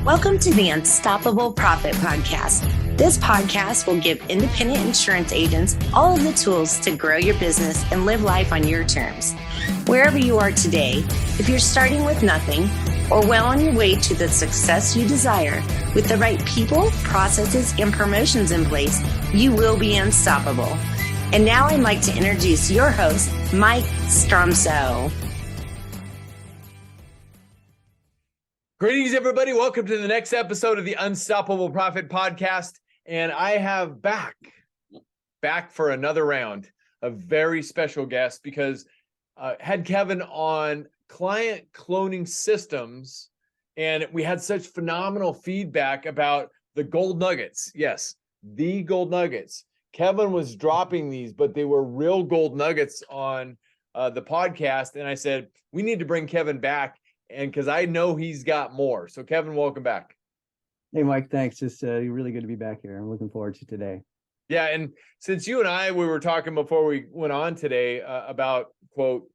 Welcome to the Unstoppable Profit Podcast. This podcast will give independent insurance agents all of the tools to grow your business and live life on your terms. Wherever you are today, if you're starting with nothing or well on your way to the success you desire, with the right people, processes, and promotions in place, you will be unstoppable. And now I'd like to introduce your host, Mike Stromsoe. Greetings, everybody. Welcome to the next episode of the Unstoppable Profit Podcast. And I have back for another round, a very special guest, because had Kevin on client cloning systems, and we had such phenomenal feedback about the gold nuggets. Yes, the gold nuggets. Kevin was dropping these, but they were real gold nuggets on the podcast. And I said, we need to bring Kevin back. And because I know he's got more. So Kevin, welcome back. Hey, Mike, thanks. It's really good to be back here. I'm looking forward to today. Yeah. And since you and I, we were talking before we went on today about, quote,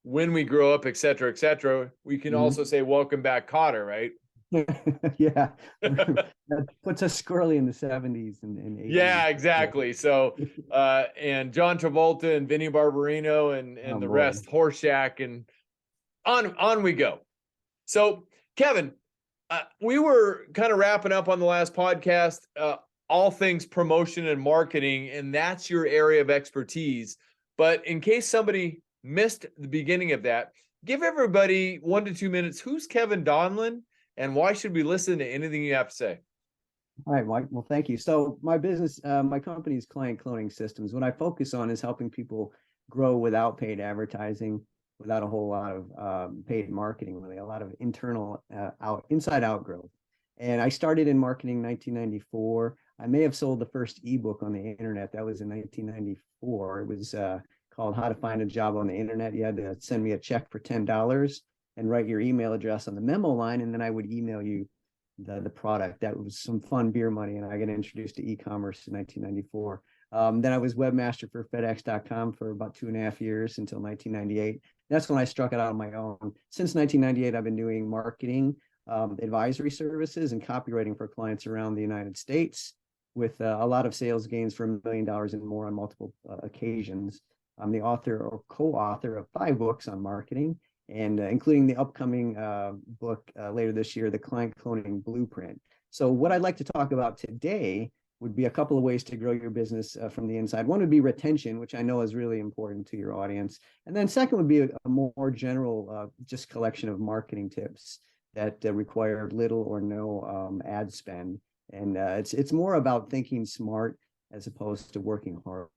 when we grow up, et cetera, we can also say, welcome back, Cotter, right? Yeah. That puts us squarely in the 70s and 80s. Yeah, exactly. So, and John Travolta and Vinnie Barbarino and the rest, Horseshack, and on we go. So, Kevin, we were kind of wrapping up on the last podcast, all things promotion and marketing, and that's your area of expertise. But in case somebody missed the beginning of that, give everybody 1 to 2 minutes. Who's Kevin Donlin, and why should we listen to anything you have to say? All right, Mike. Well, thank you. So my business, my company is Client Cloning Systems. What I focus on is helping people grow without paid advertising, without a whole lot of paid marketing, really, a lot of internal inside out growth. And I started in marketing in 1994. I may have sold the first ebook on the internet. That was in 1994. It was called How to Find a Job on the Internet. You had to send me a check for $10 and write your email address on the memo line, and then I would email you the product. That was some fun beer money, and I got introduced to e-commerce in 1994. Then I was webmaster for FedEx.com for about 2.5 years until 1998. That's when I struck it out on my own. Since 1998, I've been doing marketing, advisory services, and copywriting for clients around the United States, with a lot of sales gains for $1 million and more on multiple occasions. I'm the author or co-author of 5 books on marketing, and including the upcoming book later this year, The Client Cloning Blueprint. So what I'd like to talk about today would be a couple of ways to grow your business from the inside. One would be retention, which I know is really important to your audience. And then second would be a more general just collection of marketing tips that require little or no ad spend. And it's more about thinking smart as opposed to working harder,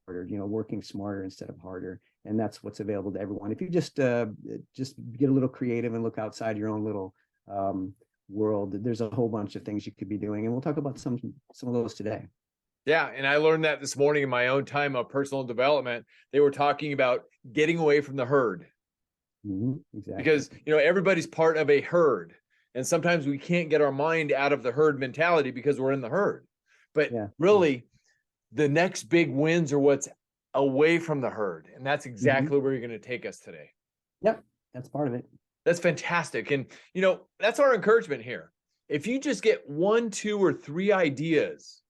working smarter instead of harder. And that's what's available to everyone. If you just get a little creative and look outside your own little world, there's a whole bunch of things you could be doing, and we'll talk about some of those today. Yeah, and I learned that this morning in my own time of personal development. They were talking about getting away from the herd. Exactly. Because everybody's part of a herd, and sometimes we can't get our mind out of the herd mentality because we're in the herd. But really, the next big wins are what's away from the herd, and that's exactly where you're going to take us today. Yep, that's part of it. That's fantastic. And, that's our encouragement here. If you just get 1, 2, or 3 ideas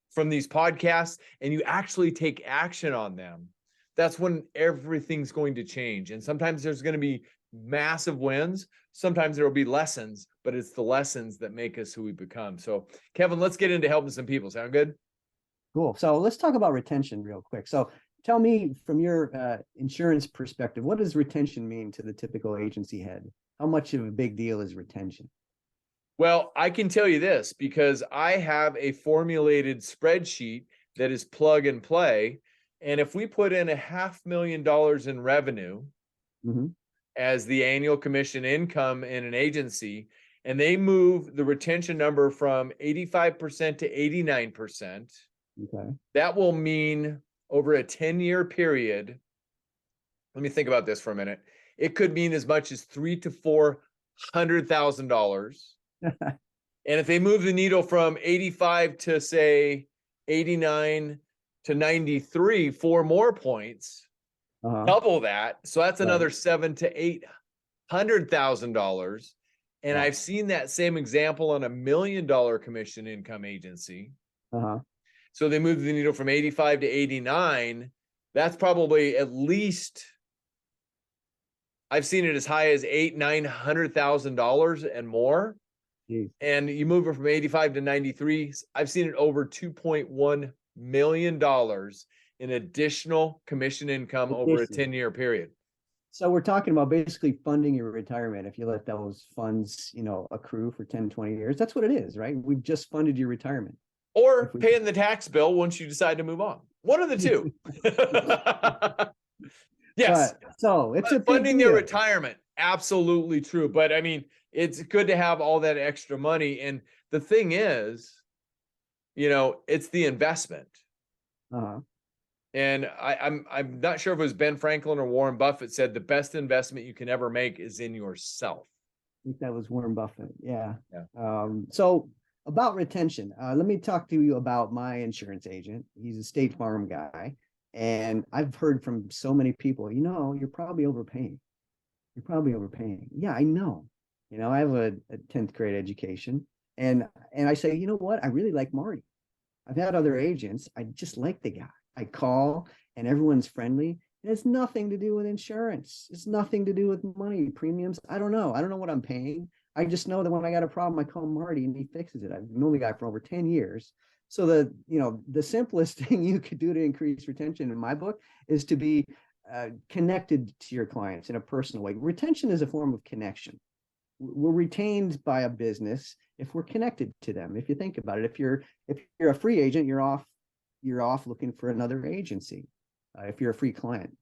from these podcasts and you actually take action on them, that's when everything's going to change. And sometimes there's going to be massive wins. Sometimes there will be lessons, but it's the lessons that make us who we become. So, Kevin, let's get into helping some people. Sound good? Cool. So let's talk about retention real quick. So tell me, from your insurance perspective, what does retention mean to the typical agency head? How much of a big deal is retention? Well, I can tell you this because I have a formulated spreadsheet that is plug and play. And if we put in $500,000 in revenue as the annual commission income in an agency, and they move the retention number from 85% to 89%, that will mean over a 10-year period. Let me think about this for a minute. It could mean as much as $300,000 to $400,000. And if they move the needle from 85 to say 89 to 93, 4 more points, double that. So that's another $700,000 to $800,000. And Yeah. I've seen that same example on $1 million commission income agency. Uh-huh. So they moved the needle from 85 to 89. That's probably at least, I've seen it as high as $800,000-900,000 and more. Jeez. And you move it from 85 to 93. I've seen it over $2.1 million in additional commission income over a 10-year period. So we're talking about basically funding your retirement. If you let those funds, accrue for 10, 20 years, that's what it is, right? We've just funded your retirement. Or paying the tax bill once you decide to move on. One of the two. Yes. So it's a big funding deal. their retirement. Absolutely true. But I mean, it's good to have all that extra money. And the thing is, it's the investment. Uh-huh. And I'm not sure if it was Ben Franklin or Warren Buffett said the best investment you can ever make is in yourself. I think that was Warren Buffett. Yeah. Yeah. So about retention, let me talk to you about my insurance agent. He's a State Farm guy. And I've heard from so many people, you're probably overpaying. You're probably overpaying. Yeah, I know. I have a 10th grade education. And I say, you know what? I really like Marty. I've had other agents. I just like the guy. I call and everyone's friendly. It has nothing to do with insurance. It's nothing to do with money, premiums. I don't know. I don't know what I'm paying. I just know that when I got a problem, I call Marty and he fixes it. I've known the guy for over 10 years. So the simplest thing you could do to increase retention in my book is to be connected to your clients in a personal way. Retention is a form of connection. We're retained by a business if we're connected to them. If you think about it, if you're a free agent, you're off looking for another agency. If you're a free client,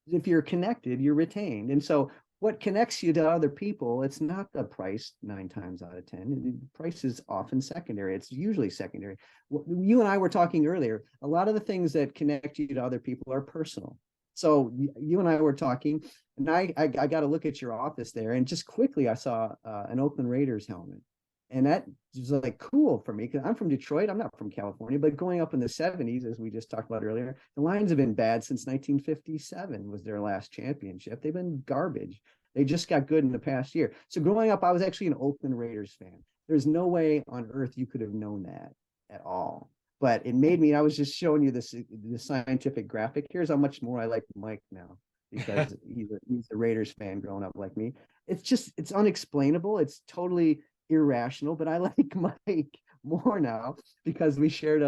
if you're connected, you're retained. And so what connects you to other people, it's not the price 9 times out of 10. The price is often secondary. It's usually secondary. You and I were talking earlier, a lot of the things that connect you to other people are personal. So you and I were talking, and I got to look at your office there, and just quickly I saw an Oakland Raiders helmet. And that was like cool for me because I'm from Detroit. I'm not from California, but growing up in the 70s, as we just talked about earlier, the Lions have been bad since 1957 was their last championship. They've been garbage. They just got good in the past year. So growing up, I was actually an Oakland Raiders fan. There's no way on earth you could have known that at all. But it made me, I was just showing you this scientific graphic. Here's how much more I like Mike now because he's a Raiders fan growing up like me. It's unexplainable. It's totally irrational, but I like Mike more now because we shared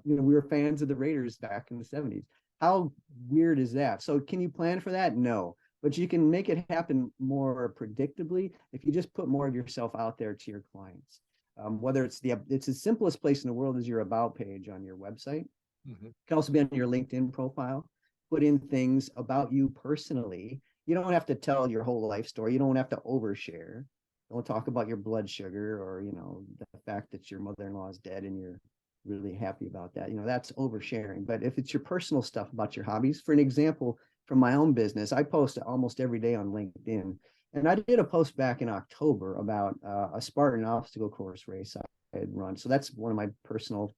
we were fans of the Raiders back in the 70s. How weird is that? So can you plan for that? No, but you can make it happen more predictably if you just put more of yourself out there to your clients. Whether it's the simplest place in the world is your about page on your website. Mm-hmm. It can also be on your LinkedIn profile. Put in things about you personally. You don't have to tell your whole life story. You don't have to overshare. Don't talk about your blood sugar or, the fact that your mother-in-law is dead and you're really happy about that. That's oversharing. But if it's your personal stuff about your hobbies, for an example, from my own business, I post almost every day on LinkedIn. And I did a post back in October about a Spartan obstacle course race I had run. So that's one of my personal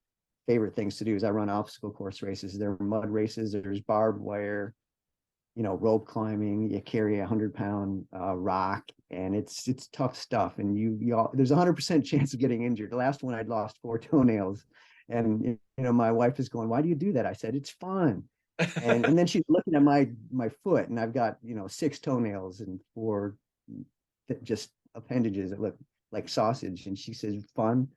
favorite things to do is I run obstacle course races. There are mud races, there's barbed wire, rope climbing, you carry 100-pound rock, and it's tough stuff. And there's 100% chance of getting injured. The last one I'd lost 4 toenails. And, my wife is going, why do you do that? I said, it's fun. And then she's looking at my foot and I've got, 6 toenails and 4 just appendages that look like sausage. And she says, fun.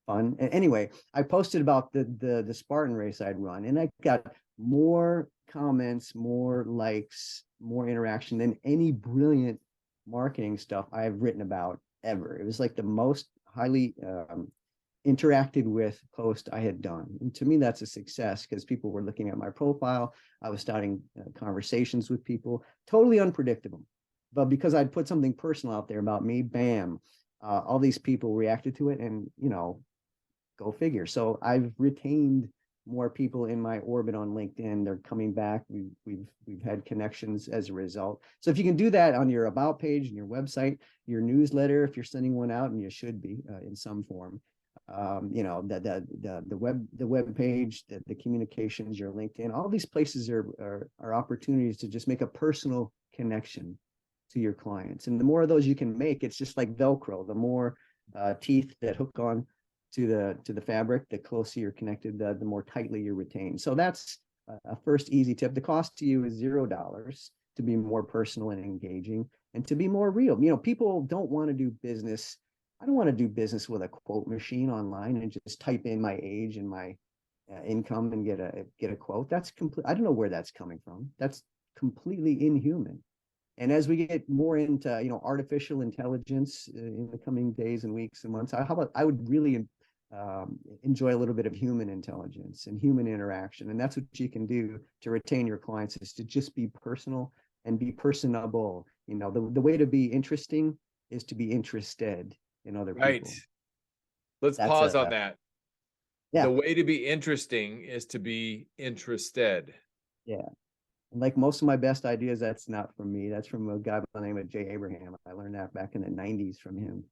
And anyway, I posted about the Spartan race I'd run and I got more comments, more likes, more interaction than any brilliant marketing stuff I've written about ever. It was like the most highly interacted with post I had done. And to me, that's a success because people were looking at my profile. I was starting conversations with people, totally unpredictable. But because I'd put something personal out there about me, bam, all these people reacted to it and, go figure. So I've retained more people in my orbit on LinkedIn. They're coming back. We've had connections as a result. So if you can do that on your about page and your website, your newsletter, if you're sending one out, and you should be in some form, the web page, the communications, your LinkedIn, all these places are opportunities to just make a personal connection to your clients. And the more of those you can make, it's just like Velcro. The more teeth that hook on to the fabric, the closer you're connected, the more tightly you're retained. So that's a first easy tip. The cost to you is $0 to be more personal and engaging and to be more real. You know, people don't want to do business. I don't want to do business with a quote machine online and just type in my age and my income and get a quote. That's complete. I don't know where that's coming from. That's completely inhuman. And as we get more into, you know, artificial intelligence in the coming days and weeks and months, I would really enjoy a little bit of human intelligence and human interaction. And that's what you can do to retain your clients, is to just be personal and be personable. You know, the way to be interesting is to be interested in other people. Right. Let's pause on that. Yeah. The way to be interesting is to be interested. Yeah. And like most of my best ideas, that's not from me. That's from a guy by the name of Jay Abraham. I learned that back in the 90s from him,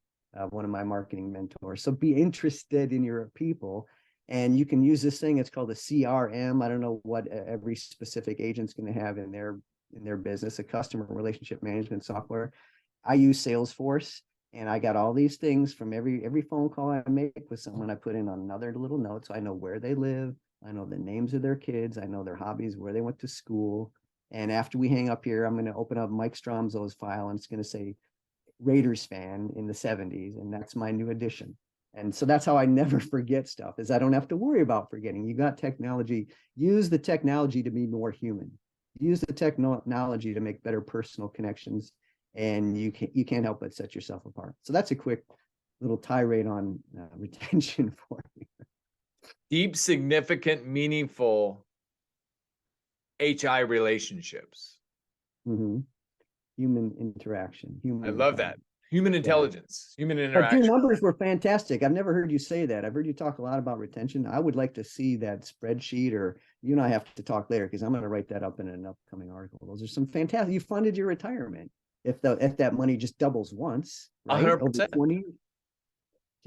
one of my marketing mentors. So be interested in your people. And you can use this thing. It's called a CRM. I don't know what every specific agent's going to have in their business, a customer relationship management software. I use Salesforce, and I got all these things from every phone call I make with someone. I put in another little note, so I know where they live. I know the names of their kids. I know their hobbies, where they went to school. And after we hang up here, I'm going to open up Mike Stromsoe's file, and it's going to say Raiders fan in the 70s. And that's my new addition. And so that's how I never forget stuff, is I don't have to worry about forgetting. You got technology. Use the technology to be more human. Use the technology to make better personal connections, and you can't help but set yourself apart. So that's a quick little tirade on retention for you. Deep, significant, meaningful HI relationships. Mm-hmm. Human interaction. I love that. Human intelligence, human But interaction. your numbers were fantastic. I've never heard you say that. I've heard you talk a lot about retention. I would like to see that spreadsheet, or you and I have to talk later, because I'm going to write that up in an upcoming article. Those are some fantastic. You funded your retirement. If that money just doubles once, right? 100%. Over 20.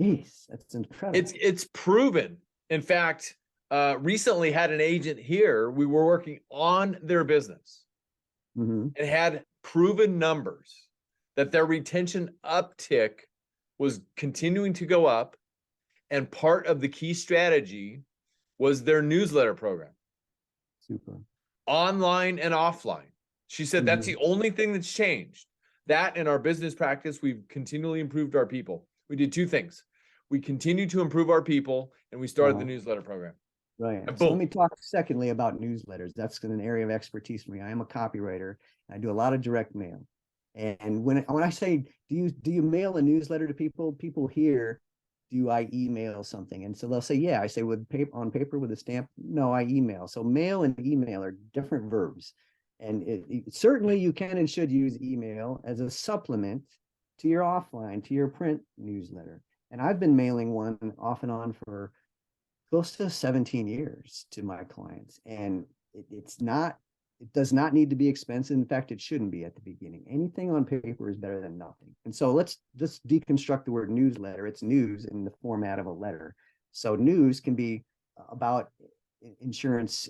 Geez, that's incredible. It's proven. In fact, recently had an agent here. We were working on their business and had proven numbers that their retention uptick was continuing to go up. And part of the key strategy was their newsletter program. Super. Online and offline. She said that's the only thing that's changed. That in our business practice, we've continually improved our people. We did two things. We continued to improve our people, and we started the newsletter program. Right. And So boom. let me talk secondly about newsletters. That's an area of expertise for me. I am a copywriter. I do a lot of direct mail. And when I say, do you mail a newsletter to people? People hear, do I email something? And so they'll say, yeah. I say, on paper with a stamp? No, I email. So mail and email are different verbs. And certainly you can and should use email as a supplement to your offline, to your print newsletter. And I've been mailing one off and on for close to 17 years to my clients. And it does not need to be expensive. In fact, it shouldn't be at the beginning. Anything on paper is better than nothing. And so let's just deconstruct the word newsletter. It's news in the format of a letter. So news can be about insurance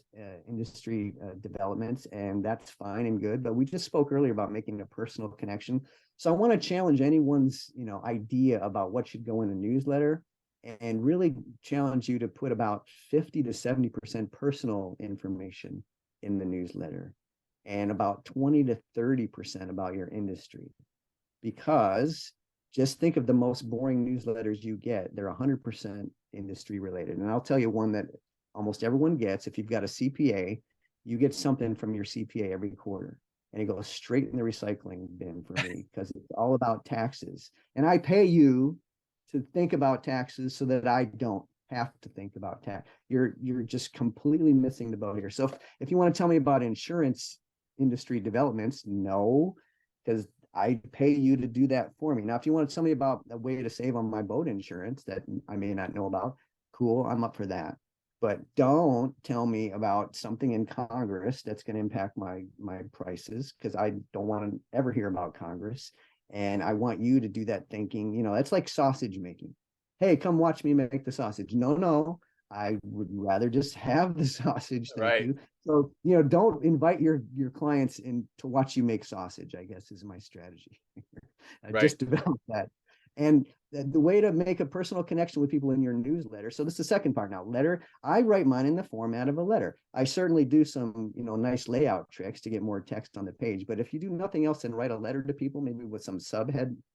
industry developments, and that's fine and good. But we just spoke earlier about making a personal connection. So I want to challenge anyone's idea about what should go in a newsletter, and really challenge you to put about 50 to 70% personal information in the newsletter, and about 20 to 30% about your industry. Because just think of the most boring newsletters you get. They're 100% industry related. And I'll tell you one that almost everyone gets. If you've got a CPA, you get something from your CPA every quarter, and it goes straight in the recycling bin for me, because it's all about taxes. And I pay you to think about taxes so that I don't have to think about tax. You're just completely missing the boat here. So if you want to tell me about insurance industry developments, no, because I pay you to do that for me. Now, if you want to tell me about a way to save on my boat insurance that I may not know about, cool, I'm up for that. But don't tell me about something in Congress that's going to impact my prices, because I don't want to ever hear about Congress. And I want you to do that thinking, that's like sausage making. Hey, come watch me make the sausage. No, I would rather just have the sausage. Thank Right. you. So, don't invite your clients in to watch you make sausage, I guess is my strategy. Right. Just develop that. And the way to make a personal connection with people in your newsletter. So this is the second part now. Letter. I write mine in the format of a letter. I certainly do some, nice layout tricks to get more text on the page. But if you do nothing else and write a letter to people, maybe with some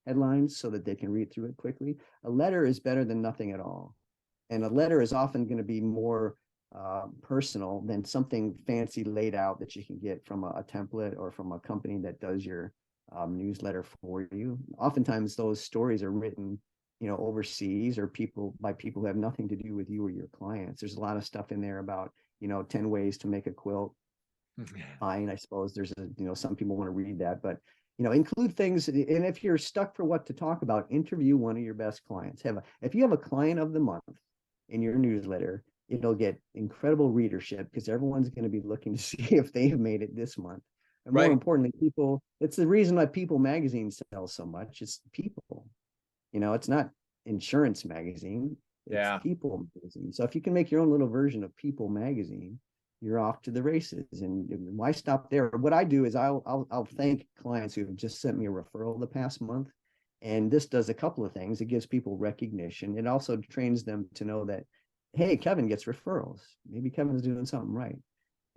headlines so that they can read through it quickly, a letter is better than nothing at all. And a letter is often going to be more personal than something fancy laid out that you can get from a template or from a company that does your newsletter for you. Oftentimes those stories are written, overseas or by people who have nothing to do with you or your clients. There's a lot of stuff in there about, 10 ways to make a quilt. Fine, I suppose there's some people want to read that, but include things. And if you're stuck for what to talk about, interview one of your best clients. If you have a client of the month in your newsletter, it'll get incredible readership because everyone's going to be looking to see if they've made it this month. And more importantly, it's the reason why People magazine sells so much. It's people, it's not insurance magazine. It's People magazine. So if you can make your own little version of People magazine, you're off to the races. And why stop there? What I do is I'll thank clients who have just sent me a referral the past month. And this does a couple of things. It gives people recognition. It also trains them to know that, hey, Kevin gets referrals. Maybe Kevin's doing something right.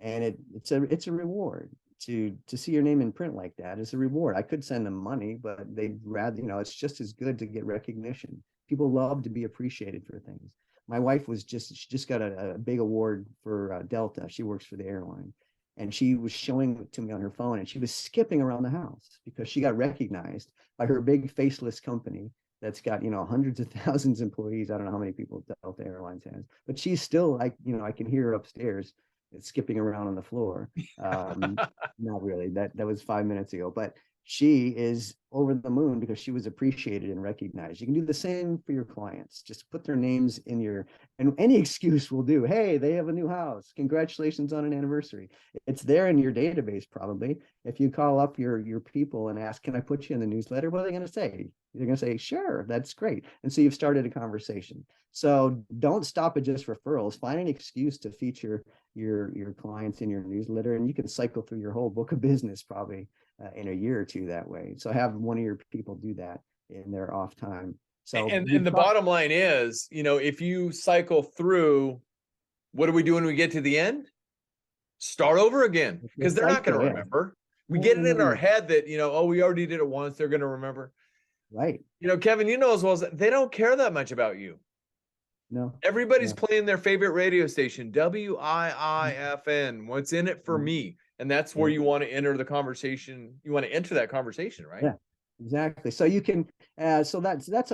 And it's a reward to see your name in print like that. Is a reward. I could send them money, but they'd rather, it's just as good to get recognition. People love to be appreciated for things. My wife she just got a big award for Delta. She works for the airline. And she was showing it to me on her phone, and she was skipping around the house because she got recognized by her big faceless company that's got, hundreds of thousands of employees. I don't know how many people Delta Airlines has, but she's still I can hear her upstairs skipping around on the floor. Not really. That was 5 minutes ago, but she is over the moon because she was appreciated and recognized. You can do the same for your clients. Just put their names and any excuse will do. Hey, they have a new house. Congratulations on an anniversary. It's there in your database, probably. If you call up your people and ask, can I put you in the newsletter? What are they going to say? They're going to say, sure, that's great. And so you've started a conversation. So don't stop at just referrals. Find an excuse to feature your clients in your newsletter, and you can cycle through your whole book of business probably in a year or two that way. So have one of your people do that in their off time. So and the bottom line is, if you cycle through, what do we do when we get to the end? Start over again, because they're not going to remember. We get it in our head that, we already did it once. They're going to remember. Right. Kevin, as well as they don't care that much about you. No. Everybody's playing their favorite radio station, WIIFN. What's in it for me? And that's where you want to enter the conversation. You want to enter that conversation, right? Yeah, exactly. So you can, so that's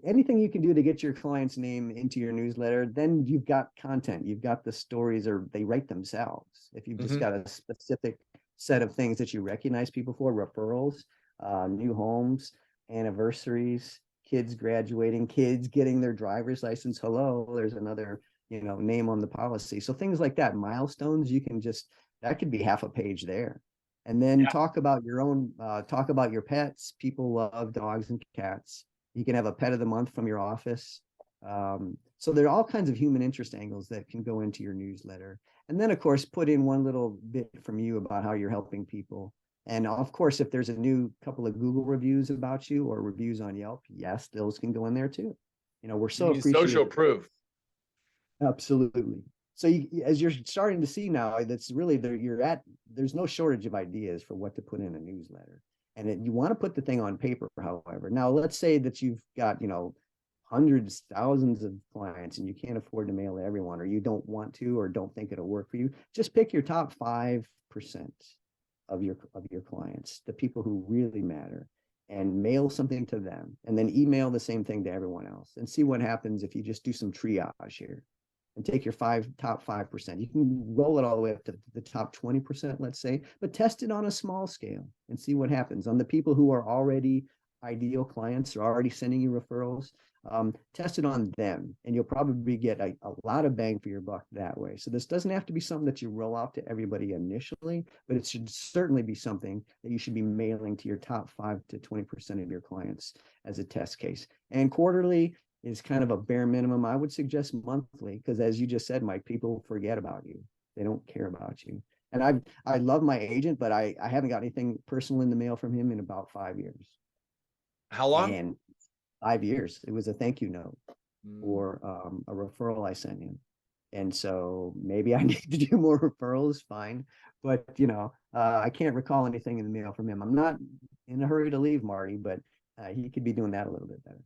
anything you can do to get your client's name into your newsletter. Then you've got content, you've got the stories, or they write themselves. If you've just got a specific set of things that you recognize people for, referrals, new homes, anniversaries, kids graduating, kids getting their driver's license. Hello, there's another, name on the policy. So things like that, milestones, that could be half a page there. And then talk about your own, talk about your pets. People love dogs and cats. You can have a pet of the month from your office. So there are all kinds of human interest angles that can go into your newsletter. And then, of course, put in one little bit from you about how you're helping people. And of course, if there's a new couple of Google reviews about you or reviews on Yelp, yes, those can go in there too. We're so appreciative. Social proof. Absolutely. So as you're starting to see now, that's really there's no shortage of ideas for what to put in a newsletter. And you want to put the thing on paper, however. Now, let's say that you've got, hundreds, thousands of clients and you can't afford to mail to everyone, or you don't want to, or don't think it'll work for you. Just pick your top 5% of your clients, the people who really matter, and mail something to them, and then email the same thing to everyone else, and see what happens if you just do some triage here and take your top 5%. You can roll it all the way up to the top 20%, let's say, but test it on a small scale and see what happens. On the people who are already ideal clients, are already sending you referrals, test it on them, and you'll probably get a lot of bang for your buck that way. So this doesn't have to be something that you roll out to everybody initially, but it should certainly be something that you should be mailing to your top 5 to 20% of your clients as a test case. And quarterly, is kind of a bare minimum. I would suggest monthly, because as you just said, Mike, people forget about you. They don't care about you. And I love my agent, but I haven't got anything personal in the mail from him in about 5 years. How long? And 5 years. It was a thank you note Mm. or a referral I sent him. And so maybe I need to do more referrals, fine. But I can't recall anything in the mail from him. I'm not in a hurry to leave, Marty, but he could be doing that a little bit better.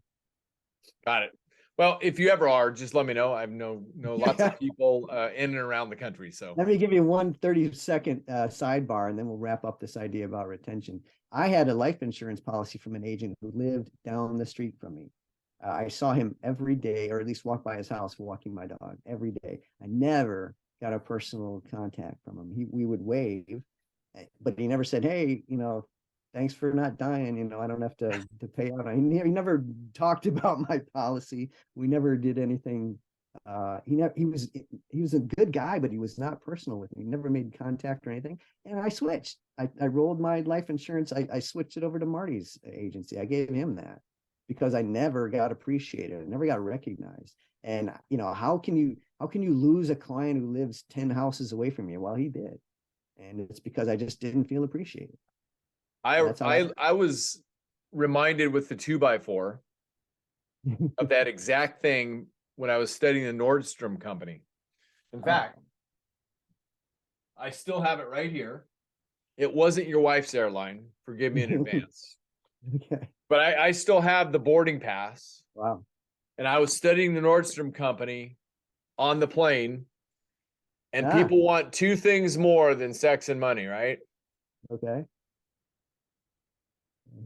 Got it. Well, if you ever are, just let me know. I know lots of people in and around the country. So let me give you one 30-second sidebar, and then we'll wrap up this idea about retention. I had a life insurance policy from an agent who lived down the street from me. I saw him every day, or at least walk by his house walking my dog every day. I never got a personal contact from him. We would wave, but he never said, "Hey, thanks for not dying. I don't have to pay out." He never talked about my policy. We never did anything. He was a good guy, but he was not personal with me. He never made contact or anything. And I switched. I rolled my life insurance. I switched it over to Marty's agency. I gave him that because I never got appreciated. I never got recognized. And how can you lose a client who lives 10 houses away from you? Well, he did. And it's because I just didn't feel appreciated. I was reminded with the 2x4 of that exact thing when I was studying the Nordstrom company. In fact, I still have it right here. It wasn't your wife's airline. Forgive me in advance. Okay. But I still have the boarding pass. Wow. And I was studying the Nordstrom company on the plane. And people want two things more than sex and money, right? Okay.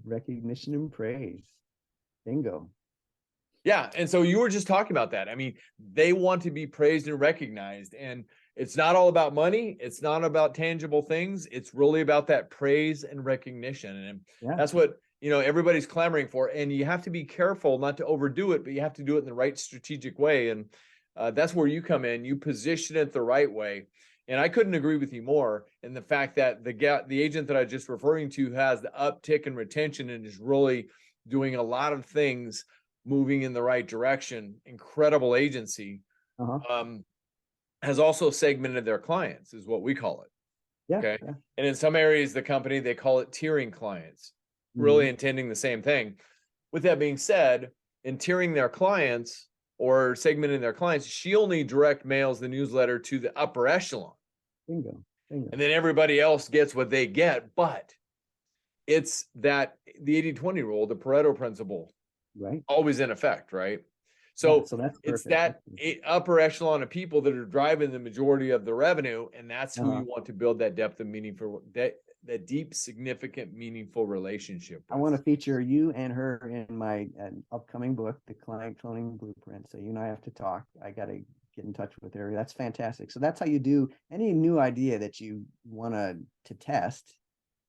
Recognition and praise. Bingo. Yeah. And so you were just talking about that. I mean, they want to be praised and recognized. And it's not all about money. It's not about tangible things. It's really about that praise and recognition. And that's what, everybody's clamoring for. And you have to be careful not to overdo it, but you have to do it in the right strategic way. And that's where you come in. You position it the right way. And I couldn't agree with you more in the fact that the agent that I just referring to has the uptick in retention and is really doing a lot of things moving in the right direction. Incredible agency. Has also segmented their clients, is what we call it. Yeah. Okay. Yeah. And in some areas of the company, they call it tiering clients, really intending the same thing. With that being said, in tiering their clients or segmenting their clients, she only direct mails the newsletter to the upper echelon. Bingo. And then everybody else gets what they get. But it's that the 80-20 rule, the Pareto principle, right, always in effect, right? So that's it's that upper echelon of people that are driving the majority of the revenue, and that's who you want to build that depth of meaningful, that deep, significant, meaningful relationship with. I want to feature you and her in my upcoming book, The Client Cloning Blueprint. So you and I have to talk. I got to get in touch with her. That's fantastic. So that's how you do any new idea that you want to test.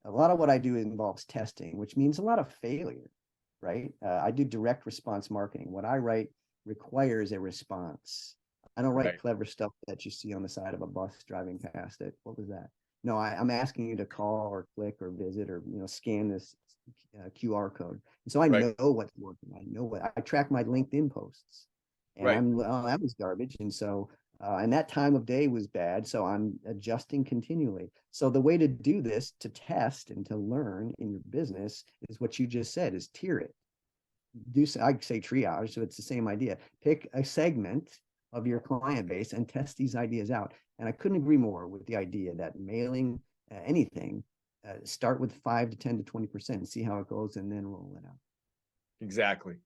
A lot of what I do involves testing, which means a lot of failure, right? I do direct response marketing. What I write requires a response. I don't write clever stuff that you see on the side of a bus driving past it. What was that? No, I'm asking you to call or click or visit or scan this QR code. And so I know what's working. I know what I track my LinkedIn posts, and that was garbage. And so and that time of day was bad. So I'm adjusting continually. So the way to do this, to test and to learn in your business, is what you just said: is tier it. I say triage, so it's the same idea. Pick a segment of your client base and test these ideas out. And I couldn't agree more with the idea that mailing anything, start with 5 to 10 to 20% and see how it goes, and then roll it out. Exactly.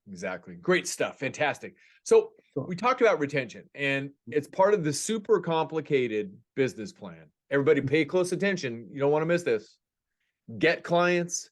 Great stuff. Fantastic. So we talked about retention, and it's part of the super complicated business plan. Everybody pay close attention. You don't want to miss this. Get clients,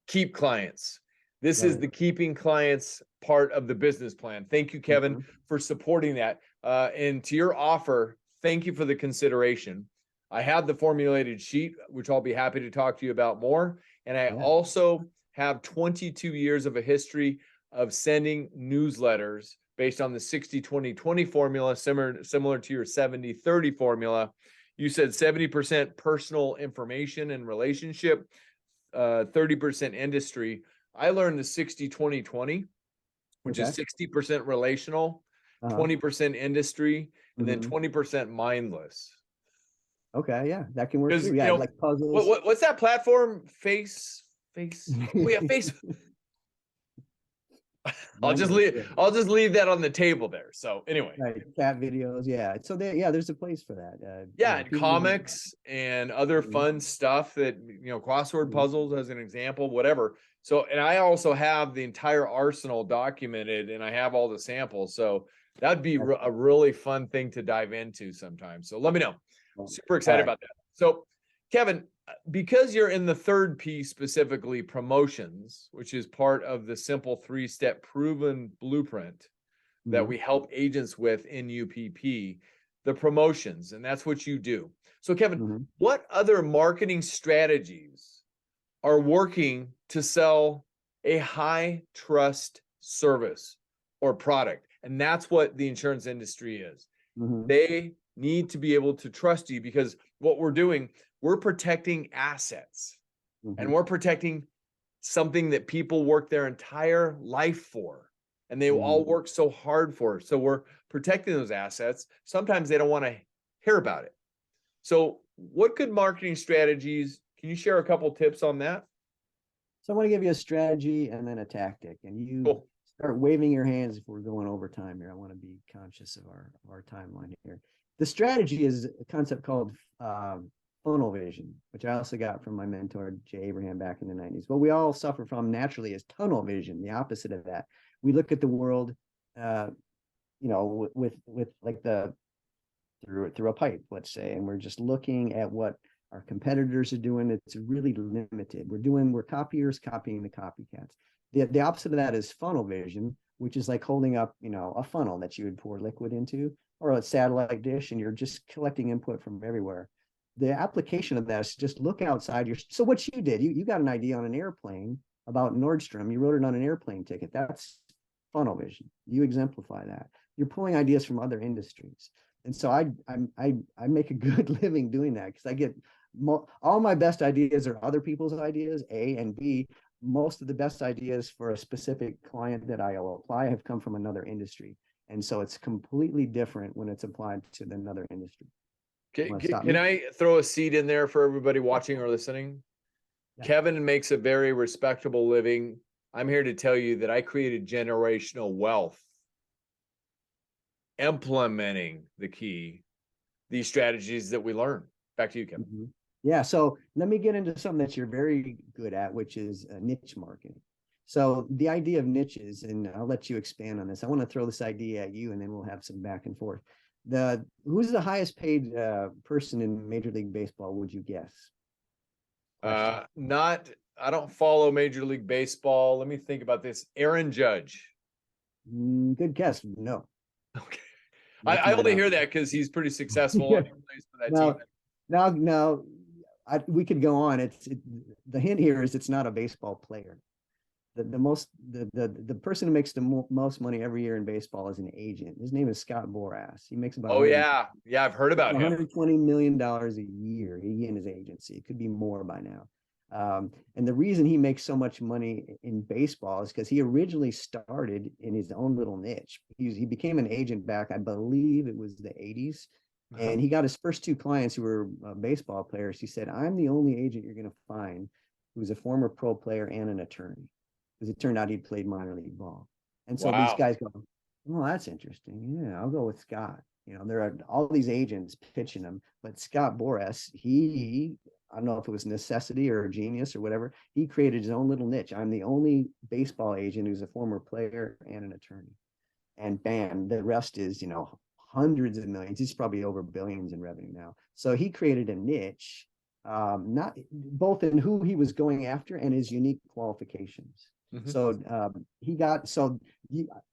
keep clients. This is the keeping clients part of the business plan. Thank you, Kevin, for supporting that. And to your offer, thank you for the consideration. I have the formulated sheet, which I'll be happy to talk to you about more. And I also have 22 years of a history of sending newsletters based on the 60-20-20 formula, similar to your 70-30 formula. You said 70% personal information and relationship, 30% industry. I learned the 60-20-20 which Okay. is 60% relational, Uh-huh. 20% industry, and then Mhm. 20% mindless. Okay, yeah, that can work Because, too. Yeah, like puzzles. what's that platform? Oh yeah, face. Mindless, yeah. I'll just leave that on the table there. So anyway, Right, cat videos, yeah. So yeah, there's a place for that. yeah, and People need. comics and other Mhm, fun stuff that, crossword mhm, puzzles as an example, whatever. So, and I also have the entire arsenal documented and I have all the samples. So that'd be a really fun thing to dive into sometime. So let me know. excellent. Super All excited right. about that. So, Kevin, because you're in the third piece, specifically promotions, which is part of the simple 3-step proven blueprint that Mhm, we help agents with in UPP, the promotions, and that's what you do. So, Kevin, mhm. what other marketing strategies are working to sell a high trust service or product? And that's what the insurance industry is. Mhm, They need to be able to trust you because what we're doing, we're protecting assets and mhm, we're protecting something that people work their entire life for and they mhm. all work so hard for. So we're protecting those assets. Sometimes they don't want to hear about it. So what good marketing strategies, can you share a couple tips on that? So I want to give you a strategy and then a tactic, and you Cool. start waving your hands if we're going over time here. I want to be conscious of our timeline here. The strategy is a concept called funnel vision, which I also got from my mentor Jay Abraham back in the 90s. What we all suffer from naturally is tunnel vision, the opposite of that. We look at the world, uh, with like through a pipe, let's say, and we're just looking at what our competitors are doing. It's really limited. We're copiers copying the copycats. The opposite of that is funnel vision, which is like holding up, a funnel that you would pour liquid into, or a satellite dish, and you're just collecting input from everywhere. The application of that is just look outside your. So what you did, you got an idea on an airplane about Nordstrom. You wrote it on an airplane ticket. That's funnel vision. You exemplify that. You're pulling ideas from other industries. And so I make a good living doing that because I get all my best ideas are other people's ideas, A, and B, most of the best ideas for a specific client that I will apply have come from another industry. And so it's completely different when it's applied to another industry. Want to stop Can me? I throw a seed in there for everybody watching or listening? Yeah. Kevin makes a very respectable living. I'm here to tell you that I created generational wealth implementing these strategies that we learn. Back to you, Kevin. Mhm. Yeah. So let me get into something that you're very good at, which is niche marketing. So the idea of niches, and I'll let you expand on this. I want to throw this idea at you, and then we'll have some back and forth. Who's the highest paid person in Major League Baseball? Would you guess? Question. I don't follow Major League Baseball. Let me think about this. Aaron Judge. Good guess. No, Okay. that's I not only out hear there. that because he's pretty successful Yeah. and he plays for that team. Now, we could go on. The hint here is it's not a baseball player. The person who makes the most money every year in baseball is an agent. His name is Scott Boras. He makes about Oh yeah. Yeah, I've heard about him. $120 million a year. He and his agency. It could be more by now. And the reason he makes so much money in baseball is because he originally started in his own little niche. He became an agent back, I believe it was the 80s. And he got his first two clients who were baseball players. He said, I'm the only agent you're going to find who's a former pro player and an attorney. Because it turned out he'd played minor league ball. And so these Wow. guys go, well, that's interesting. Yeah, I'll go with Scott. There are all these agents pitching him, but Scott Boras, I don't know if it was necessity or a genius or whatever. He created his own little niche. I'm the only baseball agent who's a former player and an attorney. And bam, the rest is, hundreds of millions. He's probably over billions in revenue now. So he created a niche, not both in who he was going after and his unique qualifications. Mhm. So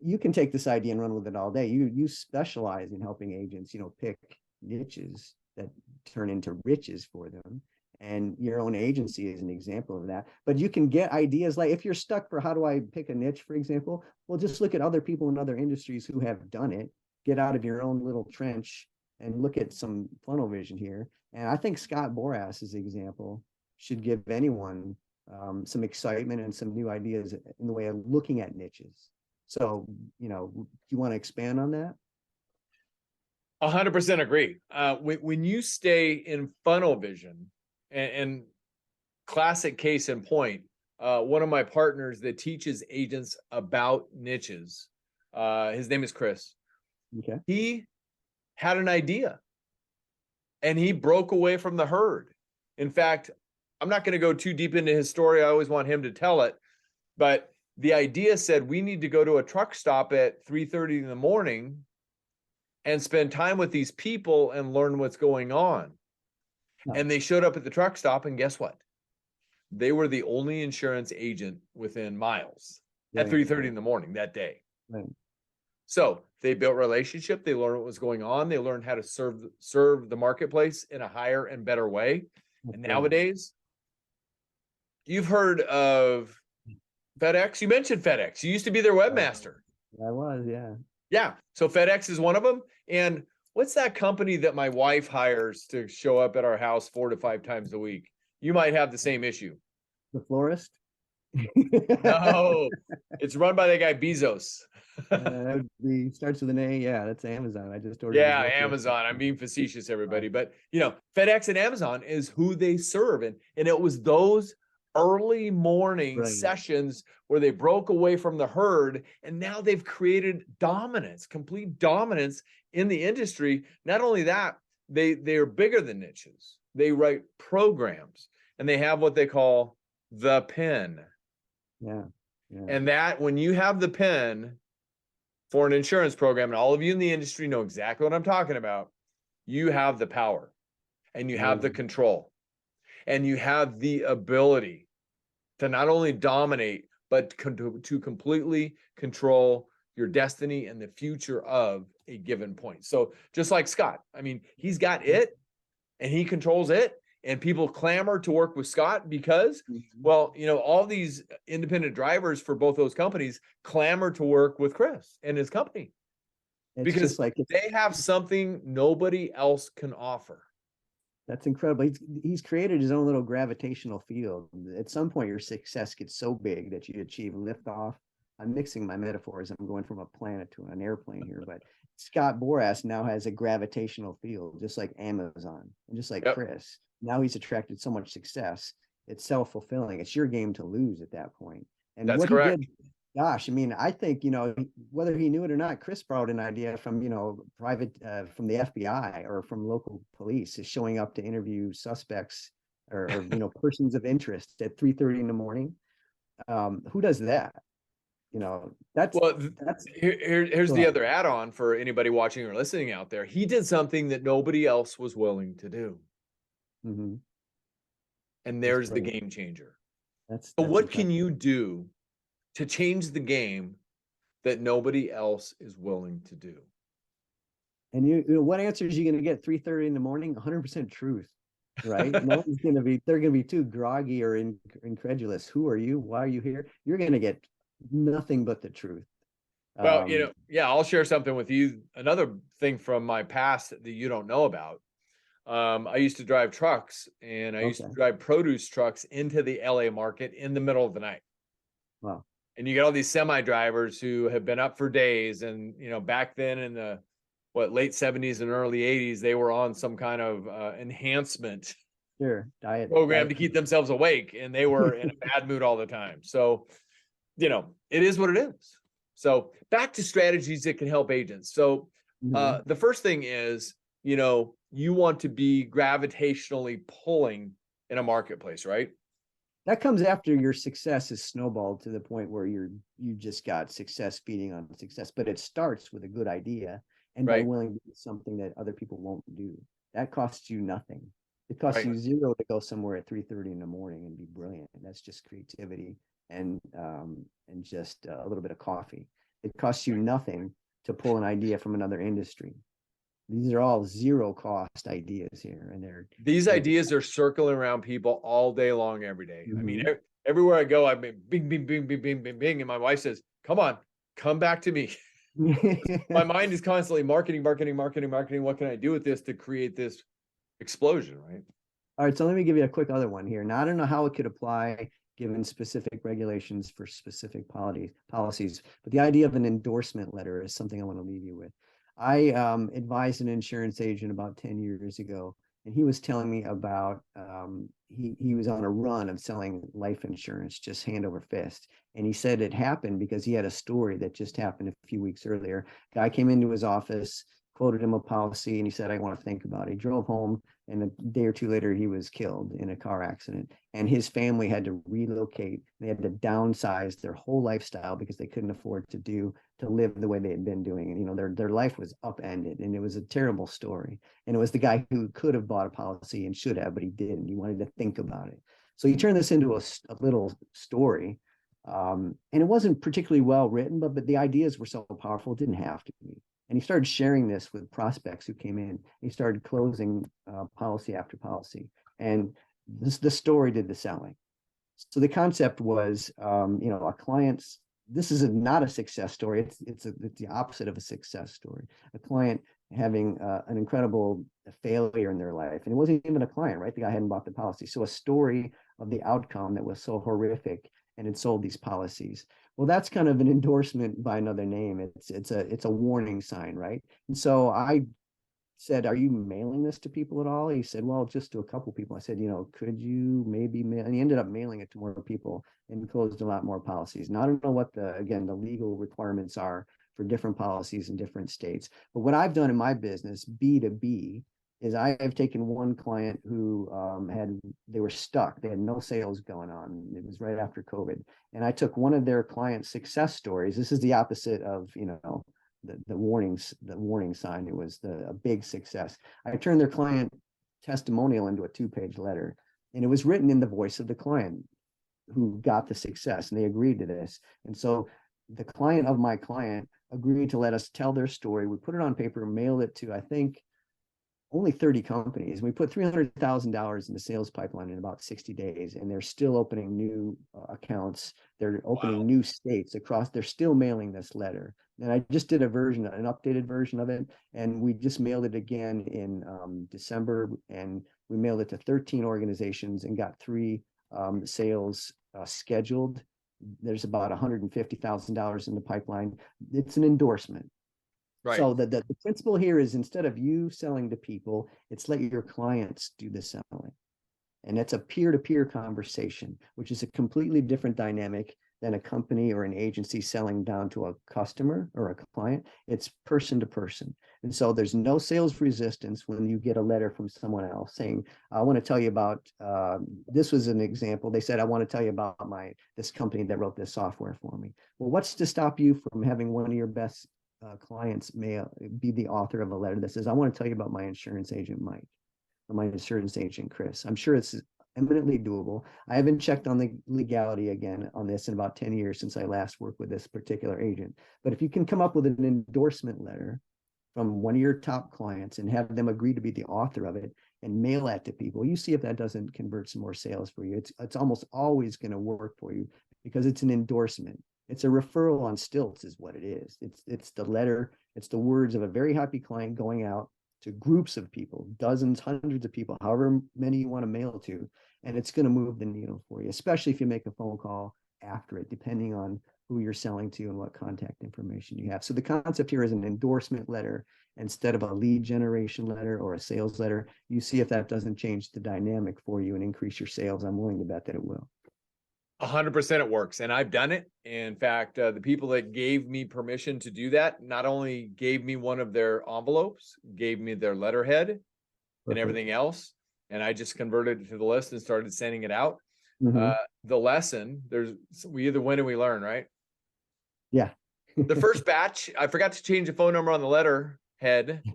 you can take this idea and run with it all day. You specialize in helping agents, pick niches that turn into riches for them. And your own agency is an example of that. But you can get ideas like if you're stuck for how do I pick a niche, for example, well, just look at other people in other industries who have done it, get out of your own little trench and look at some funnel vision here. And I think Scott Boras's example should give anyone some excitement and some new ideas in the way of looking at niches. So, do you want to expand on that? 100% agree. When you stay in funnel vision, and classic case in point, one of my partners that teaches agents about niches, his name is Chris. Okay. He had an idea and he broke away from the herd. In fact, I'm not going to go too deep into his story. I always want him to tell it. But the idea said we need to go to a truck stop at 3:30 in the morning and spend time with these people and learn what's going on. No. And they showed up at the truck stop, and guess what? They were the only insurance agent within miles at 3:30 in the morning that day. Right. So they built relationship. They learned what was going on. They learned how to serve the marketplace in a higher and better way. And nowadays, you've heard of FedEx. You mentioned FedEx. You used to be their webmaster. I was, yeah. Yeah. So FedEx is one of them. And what's that company that my wife hires to show up at our house 4 to 5 times a week? You might have the same issue. The florist? No, it's run by that guy Bezos. Starts with an A. Yeah, that's Amazon. I just ordered. Yeah, Amazon. I'm being facetious, everybody. But, FedEx and Amazon is who they serve. And it was those early morning sessions where they broke away from the herd. And now they've created dominance, complete dominance in the industry. Not only that, they are bigger than niches. They write programs and they have what they call the pen. Yeah. And that when you have the pen for an insurance program, and all of you in the industry know exactly what I'm talking about, you have the power and you have the control and you have the ability to not only dominate, but to completely control your destiny and the future of a given point. So just like Scott, I mean, he's got it and he controls it. And people clamor to work with Scott because, well, all these independent drivers for both those companies clamor to work with Chris and his company. It's because like they have something nobody else can offer. That's incredible. He's created his own little gravitational field. At some point, your success gets so big that you achieve liftoff. I'm mixing my metaphors. I'm going from a planet to an airplane here, but Scott Boras now has a gravitational field, just like Amazon and just like Chris. Now he's attracted so much success. It's self-fulfilling. It's your game to lose at that point. And that's what correct. He did, gosh, I mean, I think, whether he knew it or not, Chris borrowed an idea from, private, from the FBI or from local police, is showing up to interview suspects or persons of interest at 3:30 in the morning. Who does that? Here's the other add-on for anybody watching or listening out there. He did something that nobody else was willing to do. Mm-hmm. And there's the game changer. That's so what can you do to change the game that nobody else is willing to do? And what answers are you going to get 3:30 in the morning? 100% truth, right? No one's going to be, they're going to be too groggy or incredulous. Who are you? Why are you here? You're going to get nothing but the truth. Well, I'll share something with you. Another thing from my past that you don't know about. I used to drive trucks, and I used to drive produce trucks into the LA market in the middle of the night. Wow. And you get all these semi drivers who have been up for days. And, back then in the late 70s and early 80s, they were on some kind of enhancement diet program to keep themselves awake. And they were in a bad mood all the time. So, it is what it is. So back to strategies that can help agents. So the first thing is, you want to be gravitationally pulling in a marketplace, right? That comes after your success is snowballed to the point where you just got success feeding on success. But it starts with a good idea and by willing to do something that other people won't do. That costs you nothing. It costs you zero to go somewhere at 3:30 in the morning and be brilliant. And that's just creativity and just a little bit of coffee. It costs you nothing to pull an idea from another industry. These are all zero cost ideas here. And these ideas are circling around people all day long, every day. I mean, everywhere I go, I've been bing, bing, bing, bing, bing, bing, bing. And my wife says, come back to me. My mind is constantly marketing. What can I do with this to create this explosion, right? All right. So let me give you a quick other one here. Now, I don't know how it could apply given specific regulations for specific policies. But the idea of an endorsement letter is something I want to leave you with. I advised an insurance agent about 10 years ago, and he was telling me about he was on a run of selling life insurance just hand over fist. And he said it happened because he had a story that just happened a few weeks earlier. Guy came into his office, quoted him a policy, and he said, I want to think about it. He drove home, and a day or two later, he was killed in a car accident. And his family had to relocate. They had to downsize their whole lifestyle because they couldn't afford to live the way they had been doing. And, you know, their life was upended, and it was a terrible story. And it was the guy who could have bought a policy and should have, but he didn't. He wanted to think about it. So he turned this into a little story. And it wasn't particularly well written, but the ideas were so powerful, it didn't have to be. And he started sharing this with prospects who came in. He started closing policy after policy. And the story did the selling. So the concept was, a client's, this is not a success story. It's the opposite of a success story. A client having an incredible failure in their life. And it wasn't even a client, right? The guy hadn't bought the policy. So a story of the outcome that was so horrific, and it sold these policies. Well, that's kind of an endorsement by another name. It's a warning sign, right? And so I said, are you mailing this to people at all? He said, well, just to a couple people. I said, could you maybe mail? And he ended up mailing it to more people and closed a lot more policies. Now, I don't know what the legal requirements are for different policies in different states. But what I've done in my business, B2B, is I have taken one client who they were stuck. They had no sales going on. It was right after COVID. And I took one of their client success stories. This is the opposite of, the warning sign. It was a big success. I turned their client testimonial into a 2-page letter, and it was written in the voice of the client who got the success, and they agreed to this. And so the client of my client agreed to let us tell their story. We put it on paper, mailed it to, I think, only 30 companies. We put $300,000 in the sales pipeline in about 60 days, and they're still opening new accounts. They're opening new states across. They're still mailing this letter. And I just did an updated version of it, and we just mailed it again in December, and we mailed it to 13 organizations and got 3 sales scheduled. There's about $150,000 in the pipeline. It's an endorsement. Right. So the principle here is, instead of you selling to people, it's let your clients do the selling. And it's a peer-to-peer conversation, which is a completely different dynamic than a company or an agency selling down to a customer or a client. It's person to person. And so there's no sales resistance when you get a letter from someone else saying, I want to tell you about, this was an example. They said, I want to tell you about this company that wrote this software for me. Well, what's to stop you from having one of your best clients be the author of a letter that says, I want to tell you about my insurance agent, Mike, or my insurance agent, Chris? I'm sure it's eminently doable. I haven't checked on the legality again on this in about 10 years since I last worked with this particular agent. But if you can come up with an endorsement letter from one of your top clients and have them agree to be the author of it and mail that to people, you see if that doesn't convert some more sales for you. It's almost always going to work for you because it's an endorsement. It's a referral on stilts is what it is. It's the letter, it's the words of a very happy client going out to groups of people, dozens, hundreds of people, however many you want to mail to, and it's going to move the needle for you, especially if you make a phone call after it, depending on who you're selling to and what contact information you have. So the concept here is an endorsement letter instead of a lead generation letter or a sales letter. You see if that doesn't change the dynamic for you and increase your sales. I'm willing to bet that it will. 100% it works. And I've done it. In fact, the people that gave me permission to do that not only gave me one of their envelopes, gave me their letterhead and everything else. And I just converted it to the list and started sending it out. The lesson, we either win or we learn, right? Yeah. The first batch, I forgot to change the phone number on the letterhead, and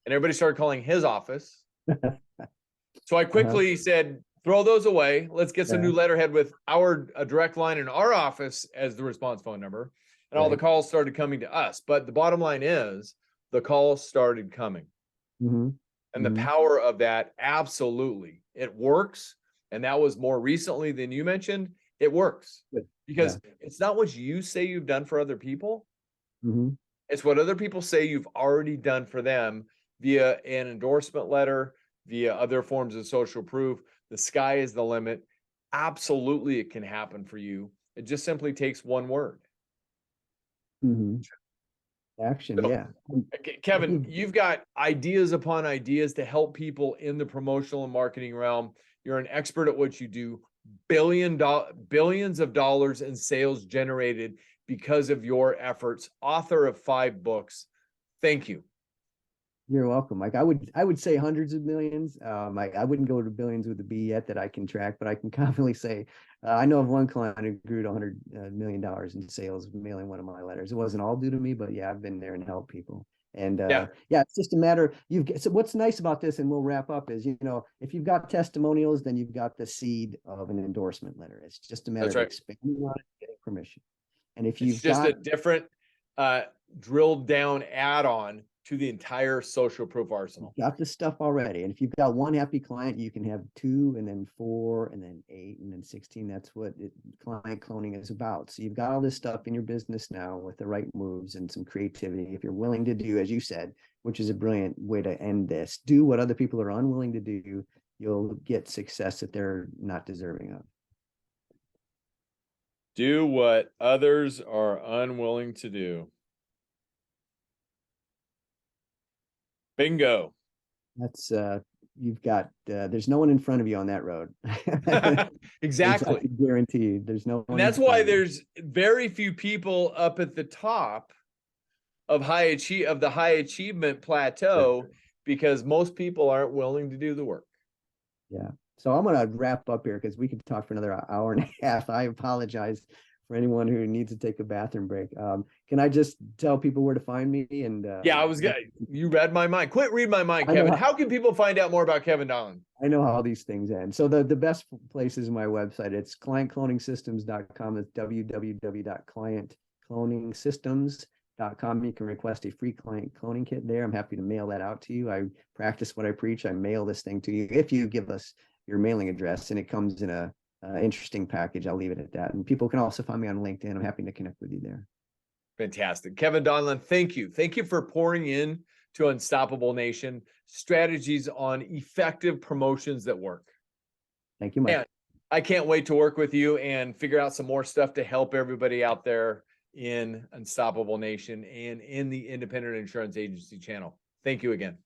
everybody started calling his office. So I quickly said, throw those away. Let's get some new letterhead with a direct line in our office as the response phone number. And all the calls started coming to us. But the bottom line is the calls started coming. And the power of that, absolutely. It works. And that was more recently than you mentioned. It works because it's not what you say you've done for other people. It's what other people say you've already done for them via an endorsement letter, via other forms of social proof. The sky is the limit. absolutely it can happen for you. It just simply takes one word. Mhm. Action, So, yeah. Kevin, you've got ideas upon ideas to help people in the promotional and marketing realm. You're an expert at what you do. Billions of dollars in sales generated because of your efforts. Author of 5 books. Thank you. You're welcome, Mike. I would say hundreds of millions. I wouldn't go to billions with a B yet that I can track, but I can confidently say I know of one client who grew to $100 million in sales mailing one of my letters. It wasn't all due to me, but yeah, I've been there and helped people. And yeah, it's just a matter. So what's nice about this, and we'll wrap up, is if you've got testimonials, then you've got the seed of an endorsement letter. It's just a matter of expanding on it, getting permission. And if you've got a different drilled down add-on to the entire social proof arsenal. Got the stuff already. And if you've got one happy client, you can have 2 and then 4 and then 8 and then 16. That's what client cloning is about. So you've got all this stuff in your business now with the right moves and some creativity. If you're willing to do, as you said, which is a brilliant way to end this, do what other people are unwilling to do, you'll get success that they're not deserving of. Do what others are unwilling to do. Bingo. That's you've got there's no one in front of you on that road. Exactly. Guaranteed. There's no one. And that's why there's very few people up at the top of the high achievement plateau, because most people aren't willing to do the work. Yeah. So I'm going to wrap up here because we could talk for another hour and a half. I apologize for anyone who needs to take a bathroom break. Can I just tell people where to find me? And yeah, you read my mind. Quit reading my mind, Kevin. How can people find out more about Kevin Donlin? I know how these things end. So the best place is my website. It's clientcloningsystems.com. It's www.clientcloningsystems.com. You can request a free client cloning kit there. I'm happy to mail that out to you. I practice what I preach. I mail this thing to you if you give us your mailing address, and it comes in a interesting package. I'll leave it at that. And people can also find me on LinkedIn. I'm happy to connect with you there. Fantastic. Kevin Donlin, thank you. Thank you for pouring in to Unstoppable Nation strategies on effective promotions that work. Thank you, Mike. And I can't wait to work with you and figure out some more stuff to help everybody out there in Unstoppable Nation and in the Independent Insurance Agency channel. Thank you again.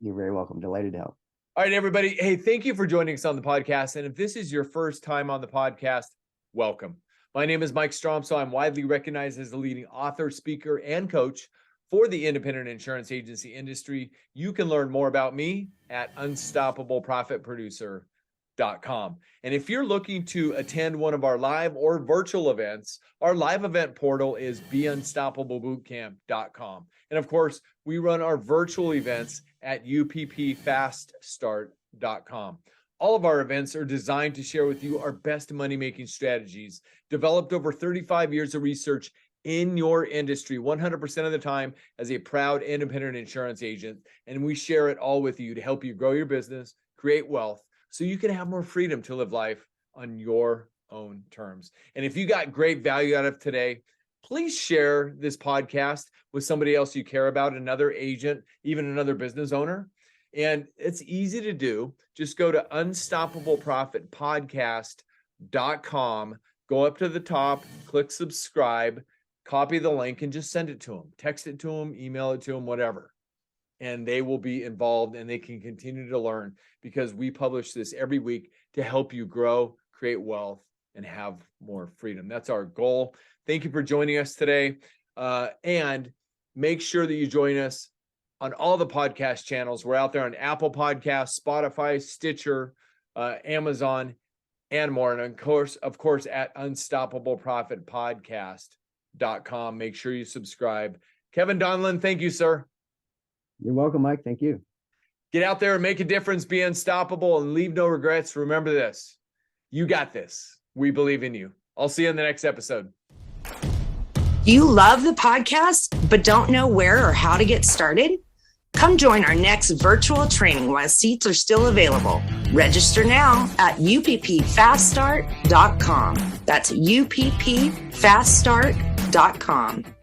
You're very welcome. Delighted to help. All right, everybody. Hey, thank you for joining us on the podcast. And if this is your first time on the podcast, welcome. My name is Mike Stromsoe. I'm widely recognized as a leading author, speaker, and coach for the independent insurance agency industry. You can learn more about me at unstoppableprofitproducer.com. And if you're looking to attend one of our live or virtual events, our live event portal is beunstoppablebootcamp.com. And of course, we run our virtual events at uppfaststart.com. All of our events are designed to share with you our best money-making strategies, developed over 35 years of research in your industry, 100% of the time as a proud independent insurance agent. And we share it all with you to help you grow your business, create wealth, so you can have more freedom to live life on your own terms. And if you got great value out of today, please share this podcast with somebody else you care about, another agent, even another business owner. And it's easy to do. Just go to unstoppableprofitpodcast.com, go up to the top, click subscribe, copy the link, and just send it to them. Text it to them, email it to them, whatever. And they will be involved and they can continue to learn, because we publish this every week to help you grow, create wealth, and have more freedom. That's our goal. Thank you for joining us today. And make sure that you join us on all the podcast channels. We're out there on Apple Podcasts, Spotify, Stitcher, Amazon, and more. And of course, at unstoppableprofitpodcast.com. Make sure you subscribe. Kevin Donlin, thank you, sir. You're welcome, Mike. Thank you. Get out there and make a difference, be unstoppable, and leave no regrets. Remember this. You got this. We believe in you. I'll see you in the next episode. You love the podcast, but don't know where or how to get started? Come join our next virtual training while seats are still available. Register now at uppfaststart.com. That's uppfaststart.com.